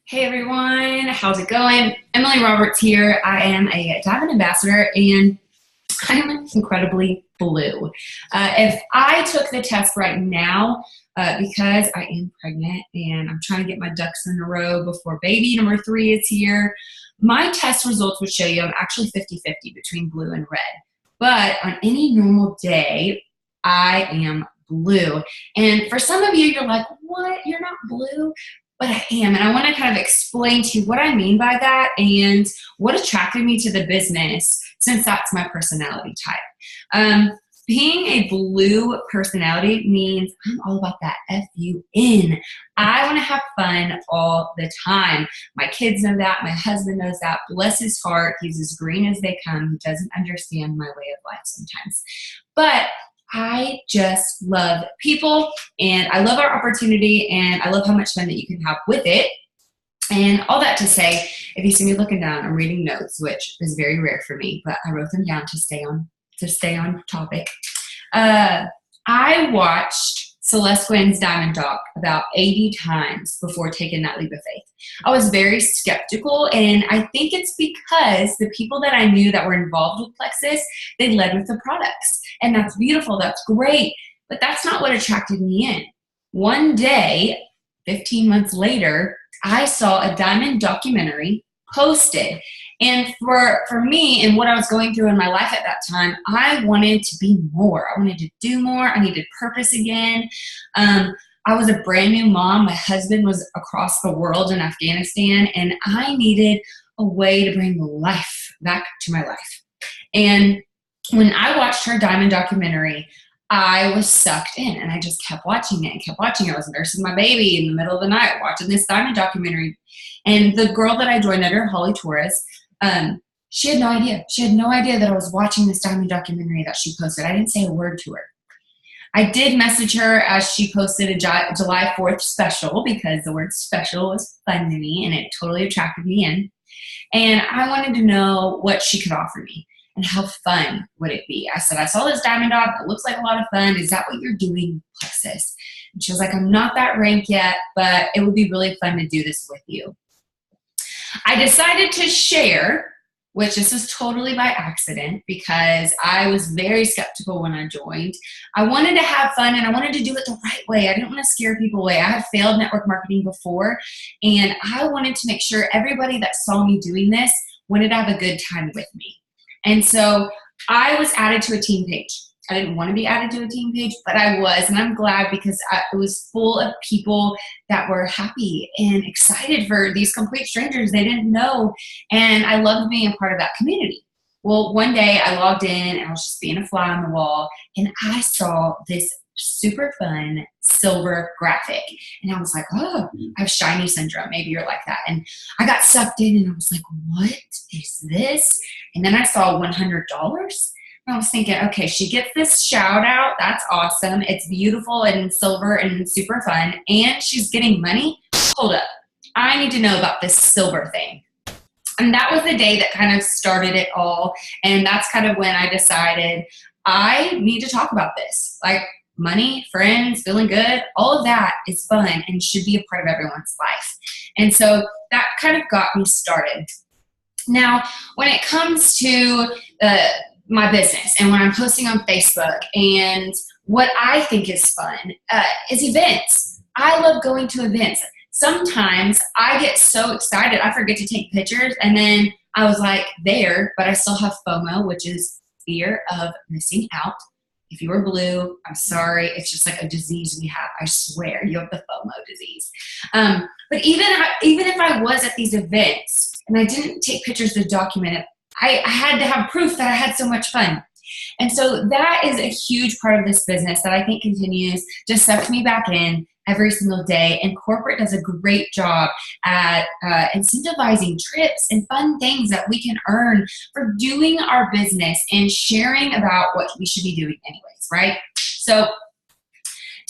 Hey everyone, how's it going? Emily Roberts here. I am a Diamond Ambassador and I'm incredibly blue. If I took the test right now, because I am pregnant and I'm trying to get my ducks in a row before baby number 3 is here, my test results would show you I'm actually 50-50 between blue and red. But on any normal day, I am blue. And for some of you, you're like, what? You're not blue? But I am. And I want to kind of explain to you what I mean by that and what attracted me to the business, since that's my personality type. Being a blue personality means I'm all about that F-U-N. I want to have fun all the time. My kids know that. My husband knows that. Bless his heart. He's as green as they come. He doesn't understand my way of life sometimes. But I just love people and I love our opportunity and I love how much fun that you can have with it. And all that to say, if you see me looking down, I'm reading notes, which is very rare for me, but I wrote them down to stay on topic. I watched Celeste Gwynn's Diamond Doc about 80 times before taking that leap of faith. I was very skeptical, and I think it's because the people that I knew that were involved with Plexus, they led with the products. And that's beautiful, that's great, but that's not what attracted me in. One day, 15 months later, I saw a diamond documentary posted. And for me and what I was going through in my life at that time, I wanted to be more. I wanted to do more. I needed purpose again. I was a brand new mom. My husband was across the world in Afghanistan, and I needed a way to bring life back to my life. And when I watched her diamond documentary, I was sucked in and I just kept watching it and kept watching it. I was nursing my baby in the middle of the night watching this diamond documentary. And the girl that I joined under, Holly Torres, she had no idea. She had no idea that I was watching this diamond documentary that she posted. I didn't say a word to her. I did message her as she posted a July 4th special because the word special was fun to me and it totally attracted me in. And I wanted to know what she could offer me. And how fun would it be? I said, I saw this diamond doc. It looks like a lot of fun. Is that what you're doing with Plexus? And she was like, I'm not that rank yet, but it would be really fun to do this with you. I decided to share, which this was totally by accident because I was very skeptical when I joined. I wanted to have fun and I wanted to do it the right way. I didn't want to scare people away. I have failed network marketing before, and I wanted to make sure everybody that saw me doing this wanted to have a good time with me. And so I was added to a team page. I didn't want to be added to a team page, but I was, and I'm glad because it was full of people that were happy and excited for these complete strangers they didn't know, and I loved being a part of that community. Well, one day I logged in and I was just being a fly on the wall, and I saw this super fun silver graphic, and I was like, oh, I have shiny syndrome. Maybe you're like that. And I got sucked in and I was like, what is this? And then I saw $100. I was thinking, okay, she gets this shout out. That's awesome. It's beautiful and silver and super fun. And she's getting money. Hold up. I need to know about this silver thing. And that was the day that kind of started it all. And that's kind of when I decided I need to talk about this. Like money, friends, feeling good, all of that is fun and should be a part of everyone's life. And so that kind of got me started. Now, when it comes to my business and when I'm posting on Facebook and what I think is fun is events. I love going to events. Sometimes I get so excited I forget to take pictures, and then I was like there, but I still have FOMO, which is fear of missing out. If you are blue, I'm sorry. It's just like a disease we have. I swear you have the FOMO disease. But even if I was at these events and I didn't take pictures to document it, I had to have proof that I had so much fun. And so that is a huge part of this business that I think continues to suck me back in every single day. And corporate does a great job at incentivizing trips and fun things that we can earn for doing our business and sharing about what we should be doing anyways, right? So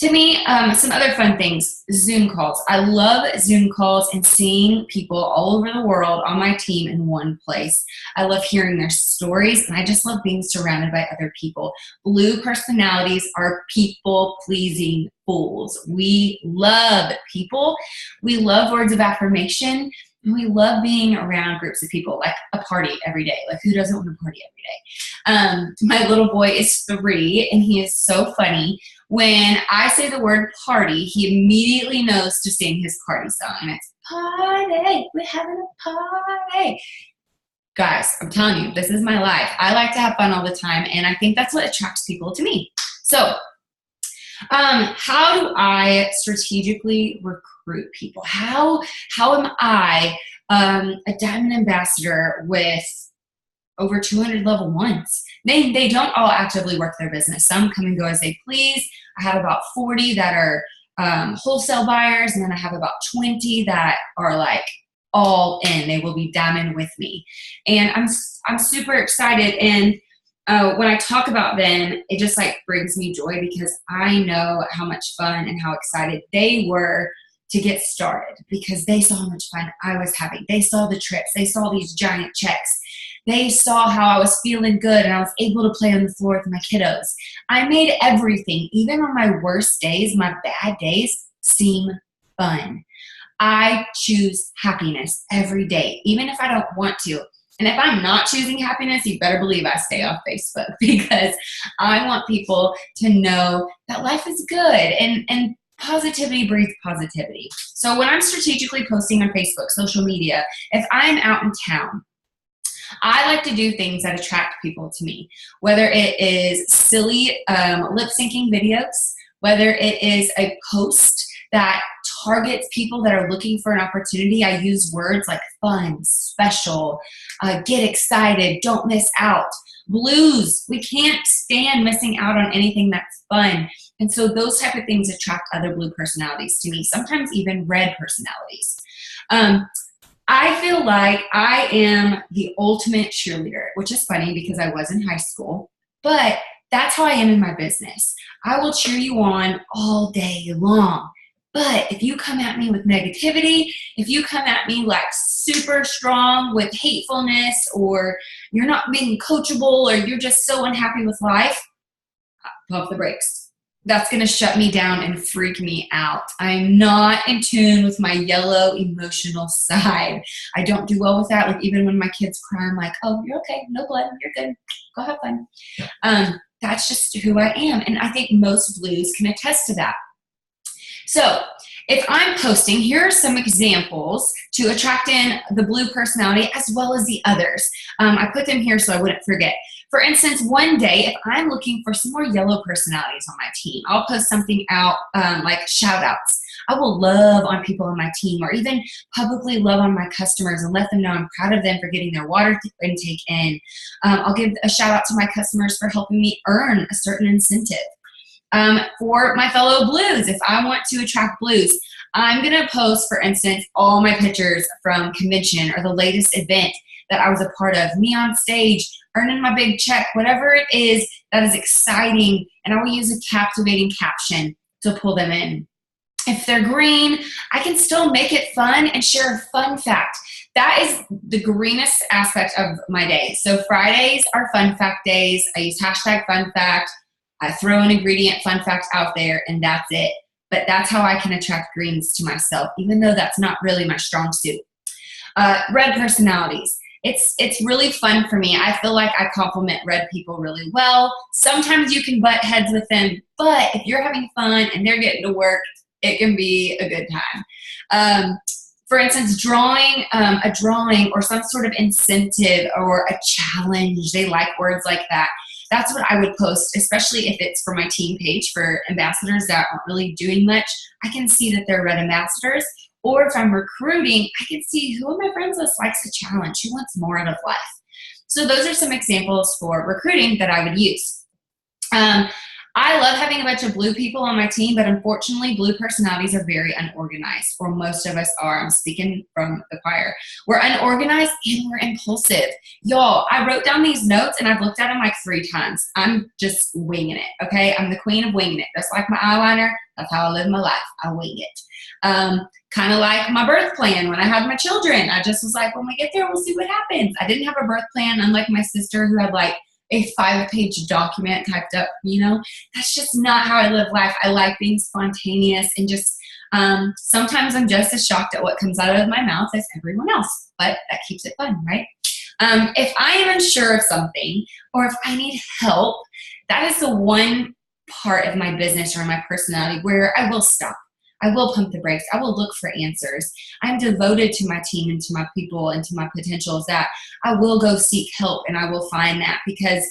To me, some other fun things, Zoom calls. I love Zoom calls and seeing people all over the world on my team in one place. I love hearing their stories, and I just love being surrounded by other people. Blue personalities are people-pleasing fools. We love people. We love words of affirmation. And we love being around groups of people, like a party every day. Like, who doesn't want to party every day? My little boy is 3, and he is so funny. When I say the word party, he immediately knows to sing his party song. And it's, party, we're having a party. Guys, I'm telling you, this is my life. I like to have fun all the time, and I think that's what attracts people to me. So, how do I strategically recruit people? How am I a diamond ambassador with over 200 level ones? They don't all actively work their business. Some come and go as they please. I have about 40 that are wholesale buyers, and then I have about 20 that are like all in. They will be diamond with me, and I'm super excited. And when I talk about them, it just like brings me joy because I know how much fun and how excited they were to get started because they saw how much fun I was having. They saw the trips. They saw these giant checks. They saw how I was feeling good and I was able to play on the floor with my kiddos. I made everything, even on my worst days, my bad days, seem fun. I choose happiness every day, even if I don't want to. And if I'm not choosing happiness, you better believe I stay off Facebook because I want people to know that life is good and positivity breeds positivity. So when I'm strategically posting on Facebook, social media, if I'm out in town, I like to do things that attract people to me, whether it is silly lip syncing videos, whether it is a post that targets people that are looking for an opportunity. I use words like fun, special, get excited, don't miss out. Blues, we can't stand missing out on anything that's fun. And so those type of things attract other blue personalities to me, sometimes even red personalities. I feel like I am the ultimate cheerleader, which is funny because I was in high school, but that's how I am in my business. I will cheer you on all day long. But if you come at me with negativity, if you come at me like super strong with hatefulness, or you're not being coachable, or you're just so unhappy with life, pump the brakes. That's going to shut me down and freak me out. I'm not in tune with my yellow emotional side. I don't do well with that. Like even when my kids cry, I'm like, oh, you're okay. No blood. You're good. Go have fun. That's just who I am. And I think most blues can attest to that. So if I'm posting, here are some examples to attract in the blue personality as well as the others. I put them here so I wouldn't forget. For instance, one day, if I'm looking for some more yellow personalities on my team, I'll post something out like shout outs. I will love on people on my team, or even publicly love on my customers and let them know I'm proud of them for getting their water intake in. I'll give a shout out to my customers for helping me earn a certain incentive. For my fellow blues, if I want to attract blues, I'm going to post, for instance, all my pictures from convention or the latest event that I was a part of, me on stage, earning my big check, whatever it is that is exciting, and I will use a captivating caption to pull them in. If they're green, I can still make it fun and share a fun fact. That is the greenest aspect of my day. So Fridays are fun fact days. I use hashtag fun fact. I throw an ingredient fun fact out there, and that's it. But that's how I can attract greens to myself, even though that's not really my strong suit. Red personalities. It's really fun for me. I feel like I compliment red people really well. Sometimes you can butt heads with them, but if you're having fun and they're getting to work, it can be a good time. For instance, drawing a drawing or some sort of incentive or a challenge. They like words like that. That's what I would post, especially if it's for my team page for ambassadors that aren't really doing much. I can see that they're red ambassadors. Or if I'm recruiting, I can see who of my friends list likes a challenge, who wants more out of life. So those are some examples for recruiting that I would use. I love having a bunch of blue people on my team, but unfortunately, blue personalities are very unorganized, or most of us are. I'm speaking from the choir. We're unorganized and we're impulsive. Y'all, I wrote down these notes and I've looked at them like 3 times. I'm just winging it, okay? I'm the queen of winging it. Just like my eyeliner, that's how I live my life. I wing it. Kind of like my birth plan when I had my children. I just was like, when we get there, we'll see what happens. I didn't have a birth plan, unlike my sister who had like a 5-page document typed up, you know. That's just not how I live life. I like being spontaneous and just sometimes I'm just as shocked at what comes out of my mouth as everyone else, but that keeps it fun, right? If I am unsure of something or if I need help, that is the one part of my business or my personality where I will stop. I will pump the brakes. I will look for answers. I'm devoted to my team and to my people and to my potentials that I will go seek help and I will find that because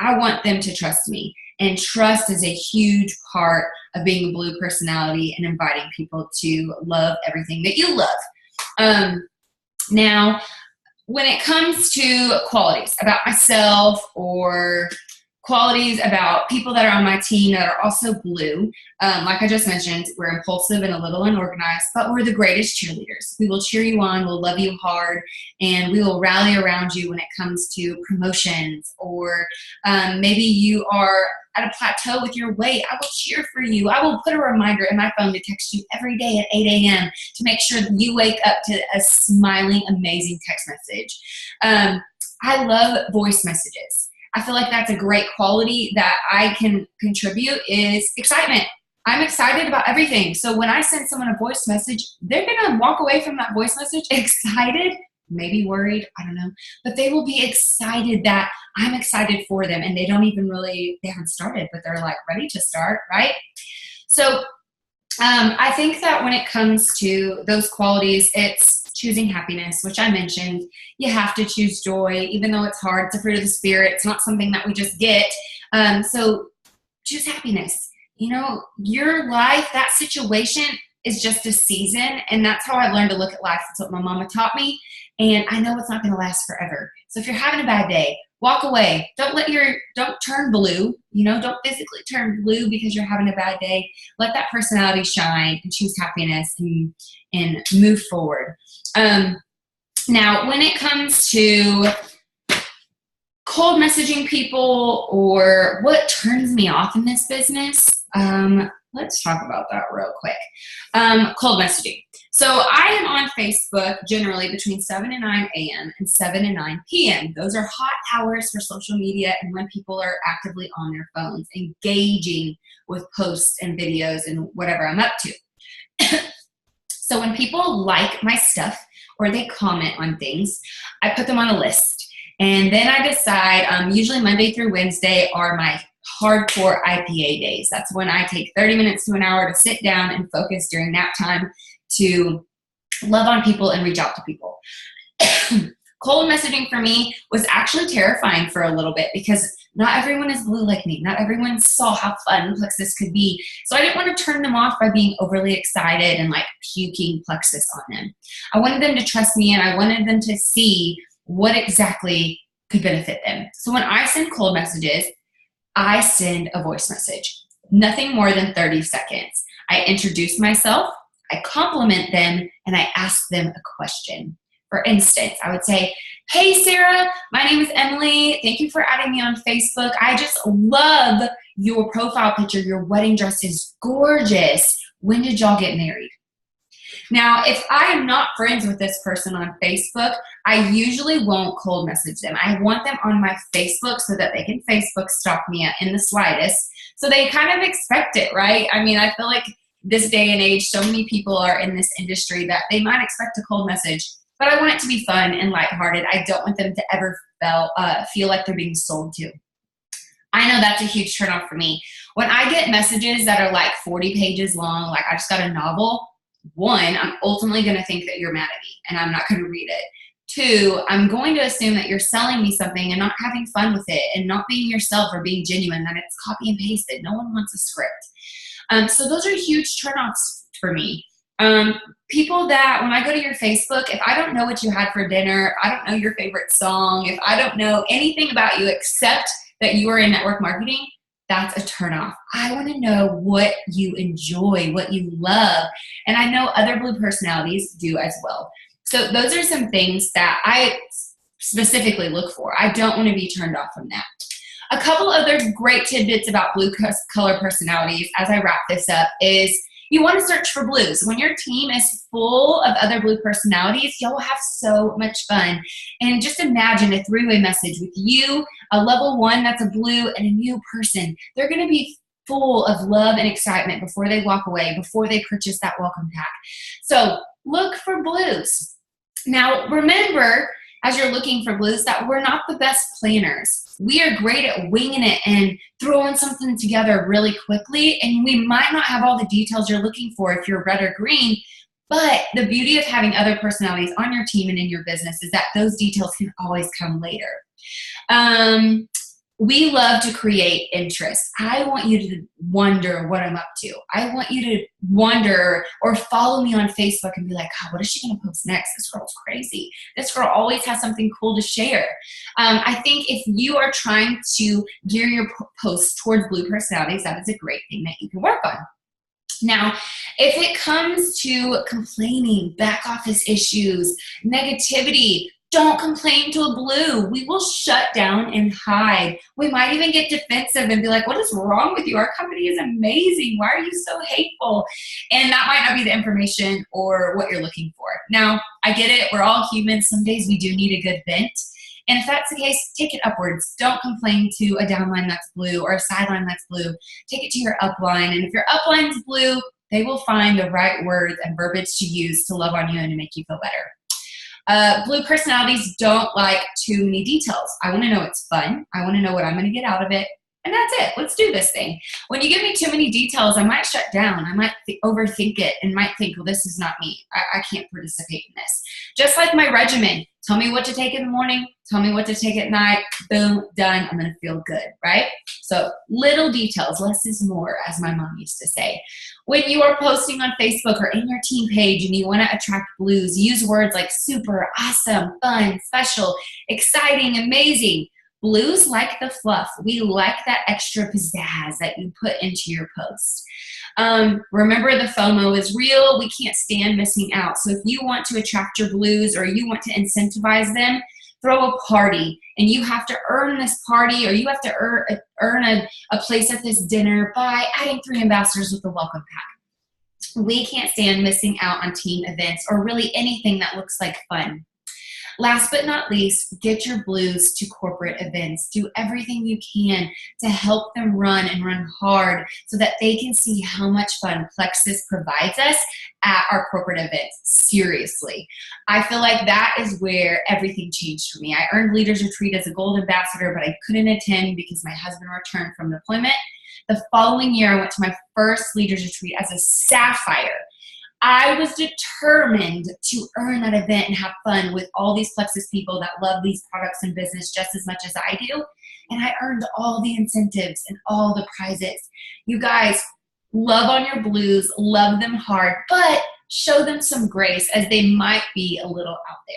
I want them to trust me. And trust is a huge part of being a blue personality and inviting people to love everything that you love. Now, when it comes to qualities about myself or qualities about people that are on my team that are also blue. Like I just mentioned, we're impulsive and a little unorganized, but we're the greatest cheerleaders. We will cheer you on, we'll love you hard, and we will rally around you when it comes to promotions or maybe you are at a plateau with your weight. I will cheer for you. I will put a reminder in my phone to text you every day at 8 a.m. to make sure that you wake up to a smiling, amazing text message. I love voice messages. I feel like that's a great quality that I can contribute is excitement. I'm excited about everything. So when I send someone a voice message, they're going to walk away from that voice message excited, maybe worried, I don't know, but they will be excited that I'm excited for them and they haven't started, but they're like ready to start, right? So I think that when it comes to those qualities, it's choosing happiness, which I mentioned. You have to choose joy, even though it's hard. It's a fruit of the spirit. It's not something that we just get. So choose happiness. You know, your life, that situation is just a season. And that's how I've learned to look at life. That's what my mama taught me. And I know it's not going to last forever. So if you're having a bad day, walk away. Don't turn blue. You know, don't physically turn blue because you're having a bad day. Let that personality shine and choose happiness and move forward. Now, when it comes to cold messaging people or what turns me off in this business, let's talk about that real quick. Cold messaging. So I am on Facebook generally between 7 and 9 a.m. and 7 and 9 p.m. Those are hot hours for social media and when people are actively on their phones, engaging with posts and videos and whatever I'm up to. So when people like my stuff or they comment on things, I put them on a list. And then I decide, usually Monday through Wednesday are my hardcore IPA days. That's when I take 30 minutes to an hour to sit down and focus during that time to love on people and reach out to people. Cold messaging for me was actually terrifying for a little bit because not everyone is blue like me. Not everyone saw how fun Plexus could be. So I didn't want to turn them off by being overly excited and like puking Plexus on them. I wanted them to trust me and I wanted them to see what exactly could benefit them. So when I send cold messages, I send a voice message. Nothing more than 30 seconds. I introduce myself, I compliment them, and I ask them a question. For instance, I would say, hey, Sarah, my name is Emily. Thank you for adding me on Facebook. I just love your profile picture. Your wedding dress is gorgeous. When did y'all get married? Now, if I am not friends with this person on Facebook, I usually won't cold message them. I want them on my Facebook so that they can Facebook stalk me in the slightest. So they kind of expect it, right? I mean, I feel like this day and age, so many people are in this industry that they might expect a cold message, but I want it to be fun and lighthearted. I don't want them to ever feel like they're being sold to. I know that's a huge turnoff for me. When I get messages that are like 40 pages long, like I just got a novel, one, I'm ultimately going to think that you're mad at me and I'm not going to read it. Two, I'm going to assume that you're selling me something and not having fun with it and not being yourself or being genuine, that it's copy and pasted. No one wants a script. So those are huge turnoffs for me. People that when I go to your Facebook, if I don't know what you had for dinner, I don't know your favorite song, if I don't know anything about you except that you are in network marketing, that's a turnoff. I want to know what you enjoy, what you love. And I know other blue personalities do as well. So those are some things that I specifically look for. I don't want to be turned off from that. A couple other great tidbits about blue color personalities as I wrap this up is you want to search for blues. When your team is full of other blue personalities, you'll have so much fun. And just imagine a three-way message with you, a level 1 that's a blue, and a new person. They're going to be full of love and excitement before they walk away, before they purchase that welcome pack. So look for blues. Now, remember, as you're looking for blues, that we're not the best planners. We are great at winging it and throwing something together really quickly, and we might not have all the details you're looking for if you're red or green, but the beauty of having other personalities on your team and in your business is that those details can always come later. We love to create interest. I want you to wonder what I'm up to. I want you to wonder or follow me on Facebook and be like, oh, what is she going to post next? This girl's crazy. This girl always has something cool to share. I think if you are trying to gear your posts towards blue personalities, that is a great thing that you can work on. Now, if it comes to complaining, back office issues, negativity, don't complain to a blue. We will shut down and hide. We might even get defensive and be like, what is wrong with you? Our company is amazing. Why are you so hateful? And that might not be the information or what you're looking for. Now, I get it. We're all humans. Some days we do need a good vent. And if that's the case, take it upwards. Don't complain to a downline that's blue or a sideline that's blue. Take it to your upline. And if your upline's blue, they will find the right words and verbiage to use to love on you and to make you feel better. Blue personalities don't like too many details. I want to know it's fun. I want to know what I'm going to get out of it. And that's it. Let's do this thing. When you give me too many details, I might shut down. I might overthink it and might think, well, this is not me. I can't participate in this. Just like my regimen. Tell me what to take in the morning. Tell me what to take at night. Boom, done. I'm going to feel good, right? So little details, less is more, as my mom used to say. When you are posting on Facebook or in your team page and you want to attract blues, use words like super, awesome, fun, special, exciting, amazing. Blues like the fluff. We like that extra pizzazz that you put into your post. Remember, the FOMO is real. We can't stand missing out. So if you want to attract your blues or you want to incentivize them, throw a party, and you have to earn this party, or you have to earn a place at this dinner by adding 3 ambassadors with the welcome pack. We can't stand missing out on team events or really anything that looks like fun. Last but not least, get your blues to corporate events. Do everything you can to help them run and run hard so that they can see how much fun Plexus provides us at our corporate events. Seriously. I feel like that is where everything changed for me. I earned Leaders Retreat as a gold ambassador, but I couldn't attend because my husband returned from deployment. The following year, I went to my first Leaders Retreat as a sapphire. I was determined to earn that event and have fun with all these Plexus people that love these products and business just as much as I do. And I earned all the incentives and all the prizes. You guys, love on your blues, love them hard, but show them some grace as they might be a little out there.